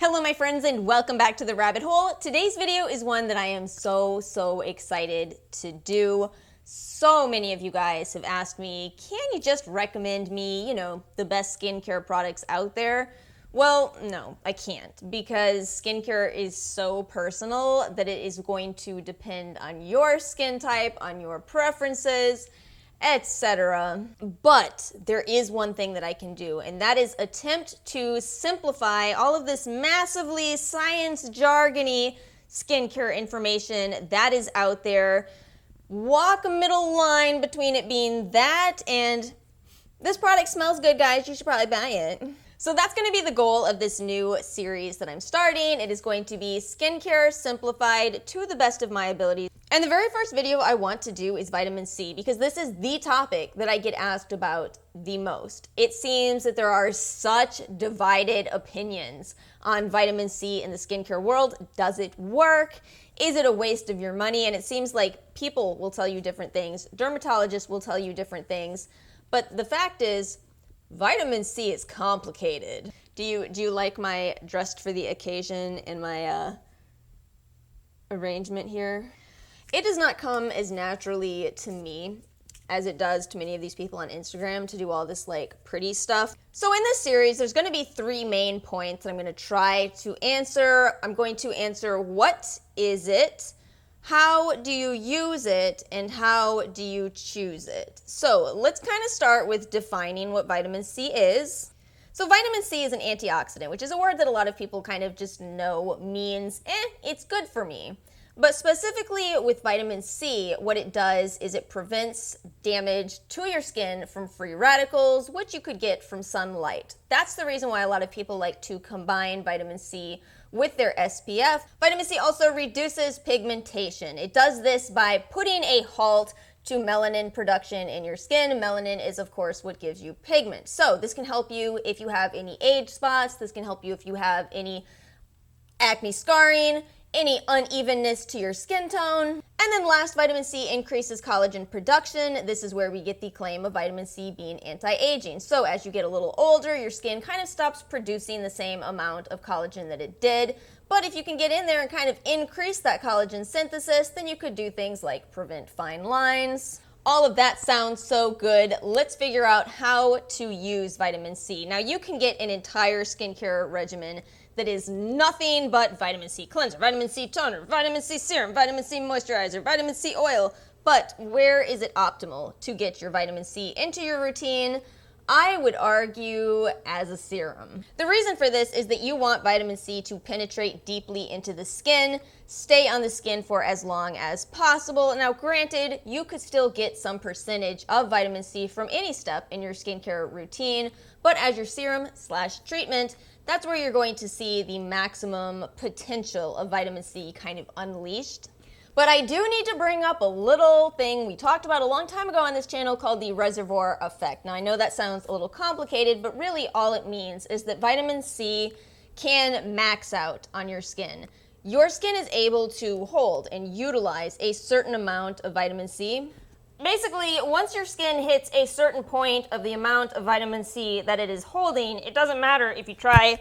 Hello my friends and welcome back to the rabbit hole. Today's video is one that I am so excited to do. So many of you guys have asked me, can you just recommend me, the best skincare products out there? Well, no, I can't, because skincare is so personal that it is going to depend on your skin type, on your preferences, etc. But there is one thing that I can do, and that is attempt to simplify all of this massively science jargony skincare information that is out there. Walk a middle line between it being that and this product smells good, guys, you should probably buy it. So that's going to be the goal of this new series that I'm starting. It is going to be skincare simplified to the best of my ability. And the very first video I want to do is vitamin C, because this is the topic that I get asked about the most. It seems that there are such divided opinions on vitamin C in the skincare world. Does it work? Is it a waste of your money? And it seems like people will tell you different things. Dermatologists will tell you different things. But the fact is, vitamin C is complicated. Do you like my dressed for the occasion and my arrangement here? It does not come as naturally to me as it does to many of these people on Instagram to do all this pretty stuff. So in this series, there's going to be three main points that I'm going to try to answer. I'm going to answer what is it, how do you use it, and how do you choose it? So let's kind of start with defining what vitamin C is. So vitamin C is an antioxidant, which is a word that a lot of people kind of just know means, it's good for me. But specifically with vitamin C, what it does is it prevents damage to your skin from free radicals, which you could get from sunlight. That's the reason why a lot of people like to combine vitamin C with their SPF. Vitamin C also reduces pigmentation. It does this by putting a halt to melanin production in your skin. Melanin is, of course, what gives you pigment. So this can help you if you have any age spots. This can help you if you have any acne scarring, any unevenness to your skin tone. And then last, vitamin C increases collagen production. This is where we get the claim of vitamin C being anti-aging. So as you get a little older, your skin kind of stops producing the same amount of collagen that it did. But if you can get in there and kind of increase that collagen synthesis, then you could do things like prevent fine lines. All of that sounds so good. Let's figure out how to use vitamin C. Now you can get an entire skincare regimen that is nothing but vitamin C cleanser, vitamin C toner, vitamin C serum, vitamin C moisturizer, vitamin C oil. But where is it optimal to get your vitamin C into your routine? I would argue as a serum. The reason for this is that you want vitamin C to penetrate deeply into the skin, stay on the skin for as long as possible. Now granted, you could still get some percentage of vitamin C from any step in your skincare routine, but as your serum/treatment, that's where you're going to see the maximum potential of vitamin C kind of unleashed. But I do need to bring up a little thing we talked about a long time ago on this channel called the reservoir effect. Now I know that sounds a little complicated, but really all it means is that vitamin C can max out on your skin. Your skin is able to hold and utilize a certain amount of vitamin C. Basically, once your skin hits a certain point of the amount of vitamin C that it is holding, it doesn't matter if you try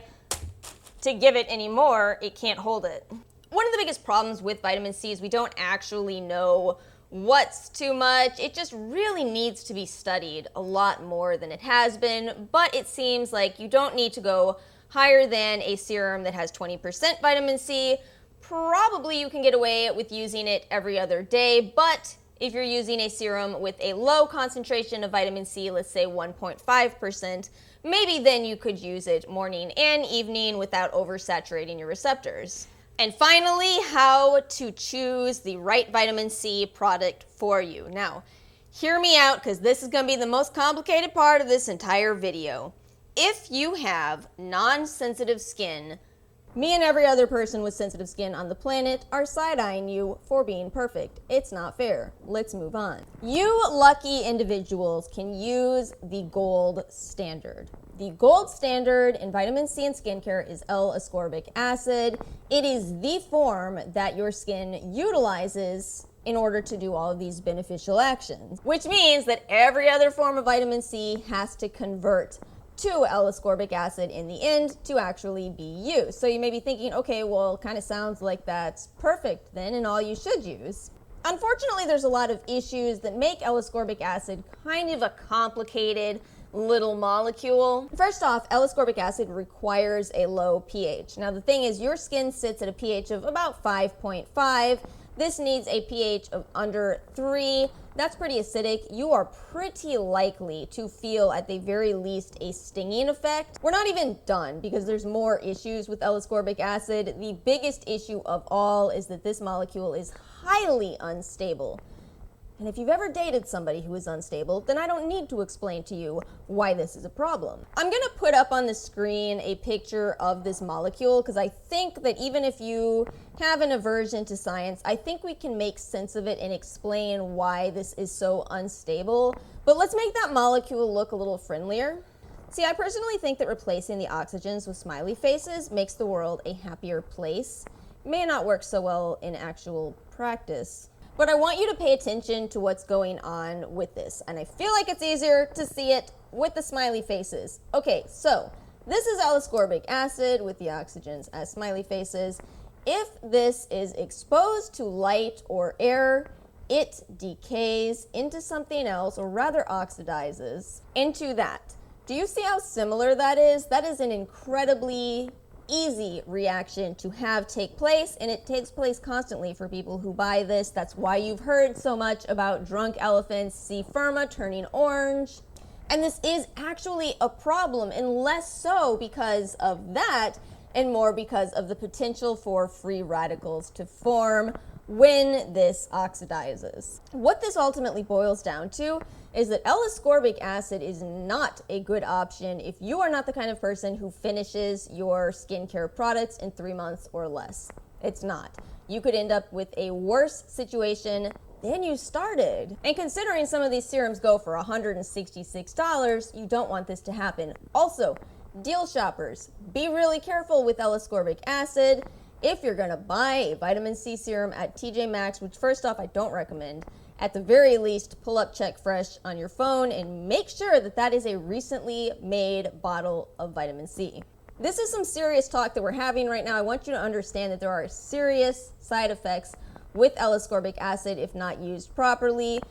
to give it any more, it can't hold it. One of the biggest problems with vitamin C is we don't actually know what's too much. It just really needs to be studied a lot more than it has been, but it seems like you don't need to go higher than a serum that has 20% vitamin C. Probably you can get away with using it every other day, but if you're using a serum with a low concentration of vitamin C, let's say 1.5%, maybe then you could use it morning and evening without oversaturating your receptors. And finally, how to choose the right vitamin C product for you. Now, hear me out, because this is going to be the most complicated part of this entire video. If you have non-sensitive skin, me and every other person with sensitive skin on the planet are side-eyeing you for being perfect. It's not fair. Let's move on. You lucky individuals can use the gold standard. The gold standard in vitamin C and skincare is L-Ascorbic Acid. It is the form that your skin utilizes in order to do all of these beneficial actions, which means that every other form of vitamin C has to convert to L-Ascorbic acid in the end to actually be used. So you may be thinking, okay, well, kind of sounds like that's perfect then and all you should use. Unfortunately, there's a lot of issues that make L-Ascorbic acid kind of a complicated little molecule. First off, L-Ascorbic acid requires a low pH. Now the thing is, your skin sits at a pH of about 5.5. This needs a pH of under 3. That's pretty acidic. You are pretty likely to feel at the very least a stinging effect. We're not even done because there's more issues with L-Ascorbic acid. The biggest issue of all is that this molecule is highly unstable. And if you've ever dated somebody who is unstable, then I don't need to explain to you why this is a problem. I'm gonna put up on the screen a picture of this molecule because I think that even if you have an aversion to science, I think we can make sense of it and explain why this is so unstable. But let's make that molecule look a little friendlier. See, I personally think that replacing the oxygens with smiley faces makes the world a happier place. It may not work so well in actual practice. But I want you to pay attention to what's going on with this. And I feel like it's easier to see it with the smiley faces. Okay, so this is L-Ascorbic acid with the oxygens as smiley faces. If this is exposed to light or air, it decays into something else, or rather oxidizes into that. Do you see how similar that is? That is an incredibly easy reaction to have take place, and it takes place constantly for people who buy this. That's why you've heard so much about drunk elephants C. firma turning orange. And this is actually a problem, and less so because of that and more because of the potential for free radicals to form when this oxidizes. What this ultimately boils down to is that L-Ascorbic acid is not a good option if you are not the kind of person who finishes your skincare products in 3 months or less. It's not. You could end up with a worse situation than you started. And considering some of these serums go for $166, you don't want this to happen. Also, deal shoppers, be really careful with L-Ascorbic acid. If you're gonna buy a vitamin C serum at TJ Maxx, which first off I don't recommend, at the very least pull up Check Fresh on your phone and make sure that that is a recently made bottle of vitamin C. This is some serious talk that we're having right now. I want you to understand that there are serious side effects with L-Ascorbic acid if not used properly.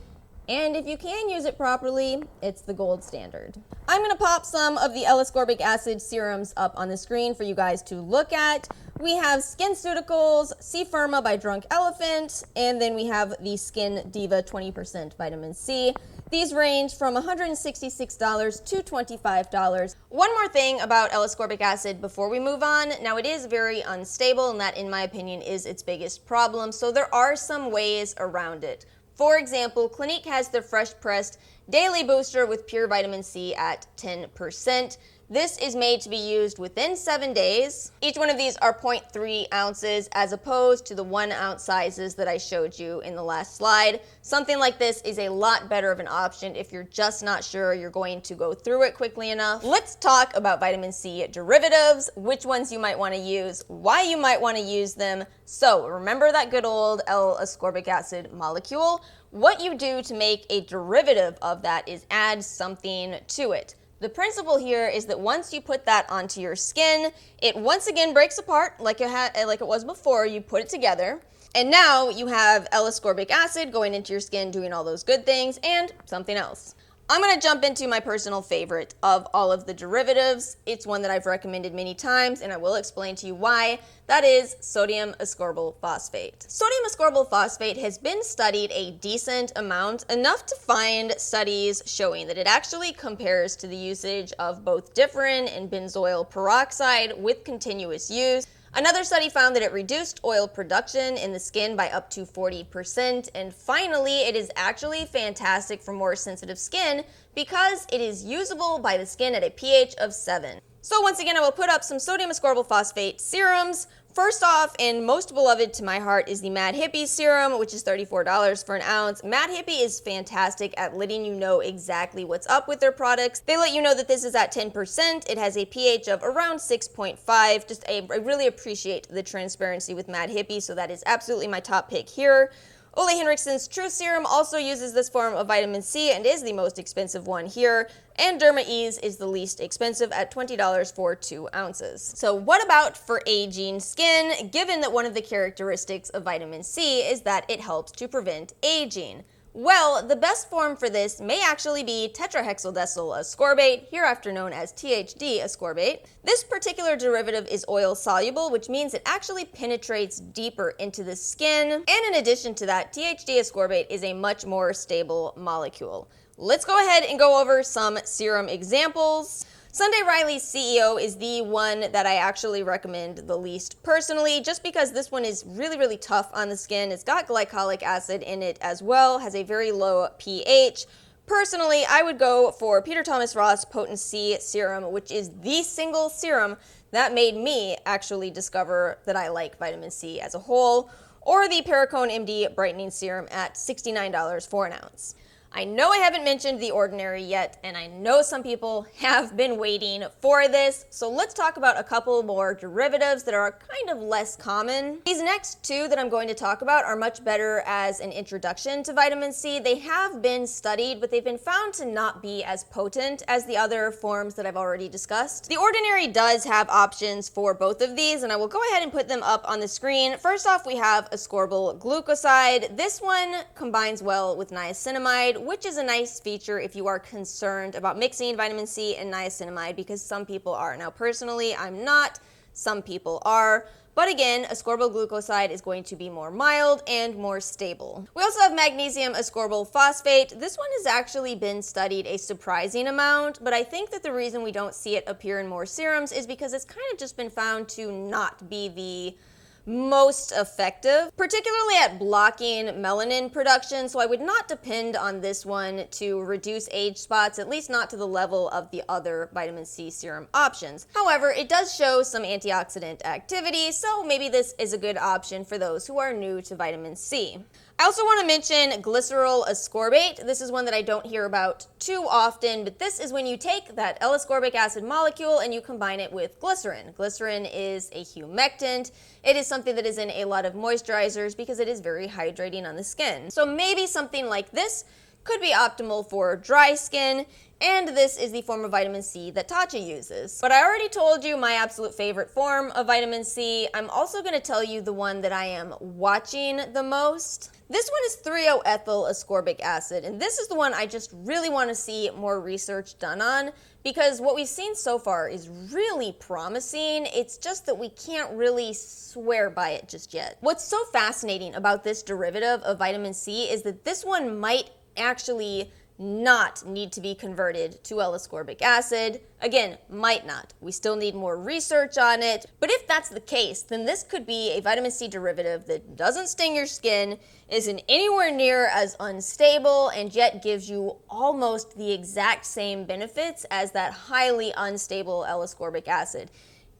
And if you can use it properly, it's the gold standard. I'm gonna pop some of the L-Ascorbic acid serums up on the screen for you guys to look at. We have SkinCeuticals C. firma by Drunk Elephant, and then we have the Skin Diva 20% vitamin C. These range from $166 to $25. One more thing about L-Ascorbic acid before we move on. Now it is very unstable, and that in my opinion is its biggest problem, so there are some ways around it. For example, Clinique has their fresh pressed daily booster with pure vitamin C at 10%. This is made to be used within 7 days. Each one of these are 0.3 ounces as opposed to the 1 ounce sizes that I showed you in the last slide. Something like this is a lot better of an option if you're just not sure you're going to go through it quickly enough. Let's talk about vitamin C derivatives, which ones you might want to use, why you might want to use them. So remember that good old L-Ascorbic acid molecule. What you do to make a derivative of that is add something to it. The principle here is that once you put that onto your skin, it once again breaks apart like it was before you put it together. And now you have L-Ascorbic acid going into your skin, doing all those good things, and something else. I'm going to jump into my personal favorite of all of the derivatives. It's one that I've recommended many times, and I will explain to you why. That is sodium ascorbyl phosphate. Sodium ascorbyl phosphate has been studied a decent amount, enough to find studies showing that it actually compares to the usage of both differin and benzoyl peroxide with continuous use. Another study found that it reduced oil production in the skin by up to 40%, and finally, it is actually fantastic for more sensitive skin because it is usable by the skin at a pH of 7. So once again, I will put up some sodium ascorbyl phosphate serums. First off, and most beloved to my heart, is the Mad Hippie serum, which is $34 for an ounce. Mad Hippie is fantastic at letting you know exactly what's up with their products. They let you know that this is at 10%. It has a pH of around 6.5. I really appreciate the transparency with Mad Hippie, so that is absolutely my top pick here. Ole Henriksen's True Serum also uses this form of vitamin C and is the most expensive one here, and Derma Ease is the least expensive at $20 for 2 ounces. So what about for aging skin, given that one of the characteristics of vitamin C is that it helps to prevent aging? Well, the best form for this may actually be tetrahexyldecyl ascorbate, hereafter known as THD ascorbate. This particular derivative is oil soluble, which means it actually penetrates deeper into the skin. And in addition to that, THD ascorbate is a much more stable molecule. Let's go ahead and go over some serum examples. Sunday Riley's CEO is the one that I actually recommend the least personally, just because this one is really tough on the skin. It's got glycolic acid in it as well, has a very low pH. Personally, I would go for Peter Thomas Ross Potency Serum, which is the single serum that made me actually discover that I like vitamin C as a whole, or the Perricone MD Brightening Serum at $69 for an ounce. I know I haven't mentioned The Ordinary yet, and I know some people have been waiting for this, so let's talk about a couple more derivatives that are kind of less common. These next two that I'm going to talk about are much better as an introduction to vitamin C. They have been studied, but they've been found to not be as potent as the other forms that I've already discussed. The Ordinary does have options for both of these, and I will go ahead and put them up on the screen. First off, we have Ascorbyl Glucoside. This one combines well with niacinamide, which is a nice feature if you are concerned about mixing vitamin C and niacinamide, because some people are. Now, personally, I'm not. Some people are. But again, ascorbyl glucoside is going to be more mild and more stable. We also have magnesium ascorbyl phosphate. This one has actually been studied a surprising amount, but I think that the reason we don't see it appear in more serums is because it's kind of just been found to not be the most effective, particularly at blocking melanin production, so I would not depend on this one to reduce age spots, at least not to the level of the other vitamin C serum options. However, it does show some antioxidant activity, so maybe this is a good option for those who are new to vitamin C. I also want to mention Glycerol ascorbate. This is one that I don't hear about too often, but this is when you take that L-Ascorbic acid molecule and you combine it with glycerin. Glycerin is a humectant. It is something that is in a lot of moisturizers because it is very hydrating on the skin. So maybe something like this could be optimal for dry skin, and this is the form of vitamin C that Tatcha uses. But I already told you my absolute favorite form of vitamin C. I'm also going to tell you the one that I am watching the most. This one is 3-O-ethyl ascorbic acid, and this is the one I just really want to see more research done on, because what we've seen so far is really promising. It's just that we can't really swear by it just yet. What's so fascinating about this derivative of vitamin C is that this one might actually not need to be converted to L-ascorbic acid. Again, might not. We still need more research on it. But if that's the case, then this could be a vitamin C derivative that doesn't sting your skin, isn't anywhere near as unstable, and yet gives you almost the exact same benefits as that highly unstable L-ascorbic acid.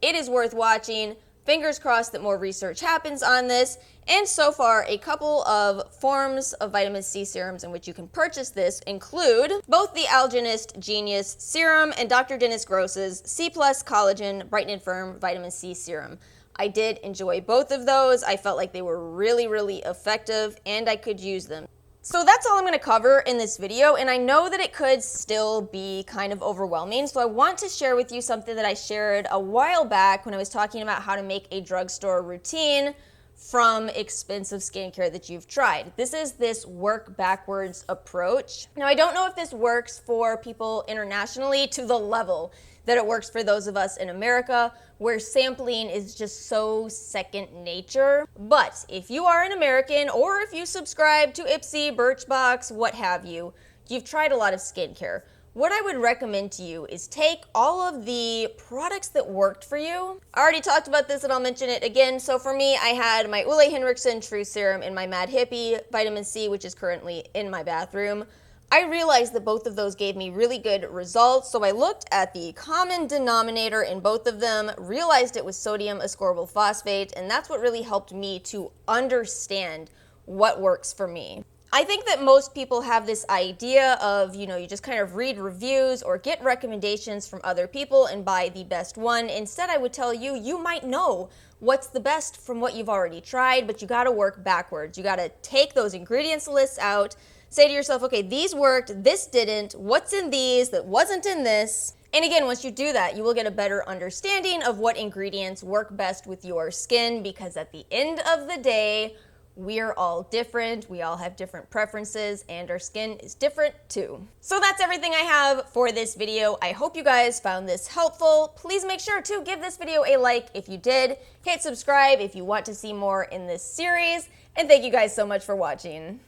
It is worth watching. Fingers crossed that more research happens on this. And so far, a couple of forms of vitamin C serums in which you can purchase this include both the Algenist Genius Serum and Dr. Dennis Gross's C+ Collagen Brighten and Firm Vitamin C Serum. I did enjoy both of those. I felt like they were really effective and I could use them. So that's all I'm going to cover in this video, and I know that it could still be kind of overwhelming, so I want to share with you something that I shared a while back when I was talking about how to make a drugstore routine from expensive skincare that you've tried. This is this work backwards approach. Now, I don't know if this works for people internationally to the level that it works for those of us in America, where sampling is just so second nature. But if you are an American, or if you subscribe to Ipsy, Birchbox, what have you, you've tried a lot of skincare. What I would recommend to you is take all of the products that worked for you. I already talked about this and I'll mention it again. So for me, I had my Ole Henriksen True Serum and my Mad Hippie Vitamin C, which is currently in my bathroom. I realized that both of those gave me really good results, so I looked at the common denominator in both of them, realized it was sodium ascorbyl phosphate, and that's what really helped me to understand what works for me. I think that most people have this idea of, you just kind of read reviews or get recommendations from other people and buy the best one. Instead, I would tell you, you might know what's the best from what you've already tried, but you gotta work backwards. You gotta take those ingredients lists out, say to yourself, okay, these worked, this didn't, what's in these that wasn't in this? And again, once you do that, you will get a better understanding of what ingredients work best with your skin, because at the end of the day, we're all different, we all have different preferences, and our skin is different too. So that's everything I have for this video. I hope you guys found this helpful. Please make sure to give this video a like if you did, hit subscribe if you want to see more in this series, and thank you guys so much for watching.